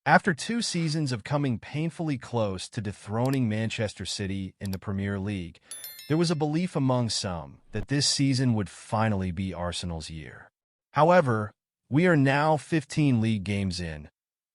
After 2 seasons of coming painfully close to dethroning Manchester City in the Premier League, there was a belief among some that this season would finally be Arsenal's year. However, we are now 15 league games in,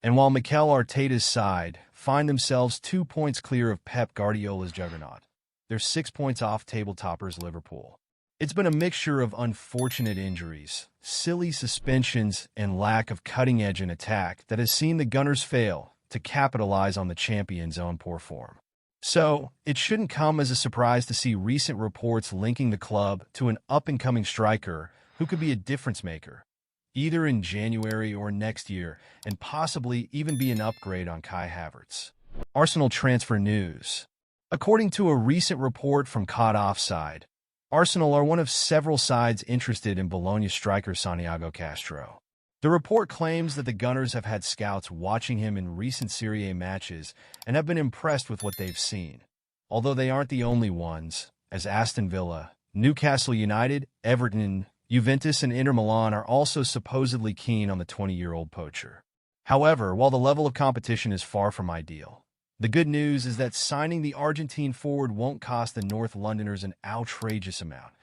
and while Mikel Arteta's side find themselves 2 points clear of Pep Guardiola's juggernaut, they're 6 points off table toppers Liverpool. It's been a mixture of unfortunate injuries, silly suspensions, and lack of cutting edge in attack that has seen the Gunners fail to capitalize on the champion's own poor form. So, it shouldn't come as a surprise to see recent reports linking the club to an up-and-coming striker who could be a difference maker, either in January or next year, and possibly even be an upgrade on Kai Havertz. Arsenal transfer news. According to a recent report from Caught Offside, Arsenal are one of several sides interested in Bologna striker Santiago Castro. The report claims that the Gunners have had scouts watching him in recent Serie A matches and have been impressed with what they've seen. Although they aren't the only ones, as Aston Villa, Newcastle United, Everton, Juventus, and Inter Milan are also supposedly keen on the 20-year-old poacher. However, while the level of competition is far from ideal, the good news is that signing the Argentine forward won't cost the North Londoners an outrageous amount,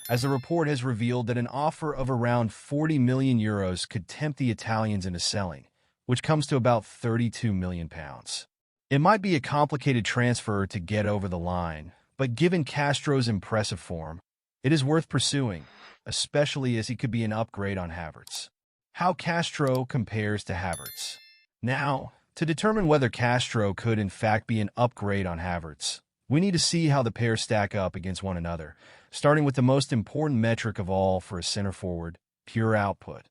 as the report has revealed that an offer of around €40 million could tempt the Italians into selling, which comes to about £32 million. It might be a complicated transfer to get over the line, but given Castro's impressive form, it is worth pursuing, especially as he could be an upgrade on Havertz. How Castro compares to Havertz. Now, to determine whether Castro could in fact be an upgrade on Havertz, we need to see how the pair stack up against one another, starting with the most important metric of all for a center forward, pure output.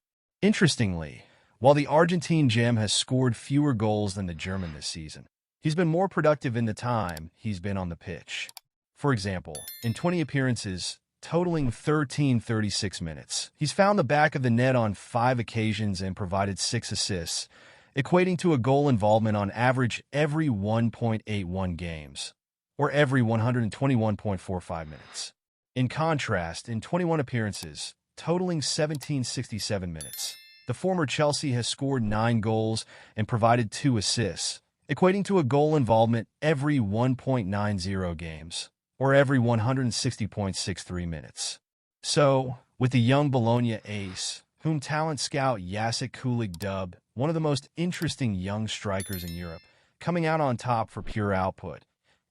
Interestingly, while the Argentine gem has scored fewer goals than the German this season, he's been more productive in the time he's been on the pitch. For example, in 20 appearances, totaling 36 minutes, he's found the back of the net on 5 occasions and provided 6 assists, equating to a goal involvement on average every 1.81 games, or every 121.45 minutes. In contrast, in 21 appearances, totaling 1767 minutes, the former Chelsea has scored 9 goals and provided 2 assists, equating to a goal involvement every 1.90 games, or every 160.63 minutes. So, with the young Bologna ace, whom talent scout Jacek Kulik dubbed one of the most interesting young strikers in Europe, coming out on top for pure output,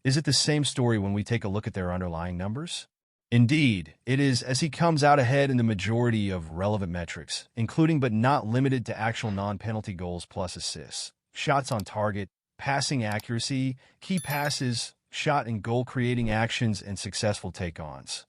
is it the same story when we take a look at their underlying numbers? Indeed, it is, as he comes out ahead in the majority of relevant metrics, including but not limited to actual non-penalty goals plus assists, shots on target, passing accuracy, key passes, shot and goal-creating actions, and successful take-ons.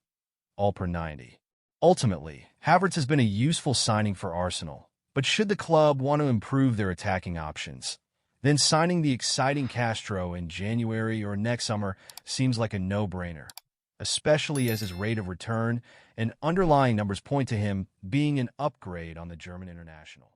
All per 90. Ultimately, Havertz has been a useful signing for Arsenal, but should the club want to improve their attacking options, then signing the exciting Castro in January or next summer seems like a no-brainer, especially as his rate of return and underlying numbers point to him being an upgrade on the German international.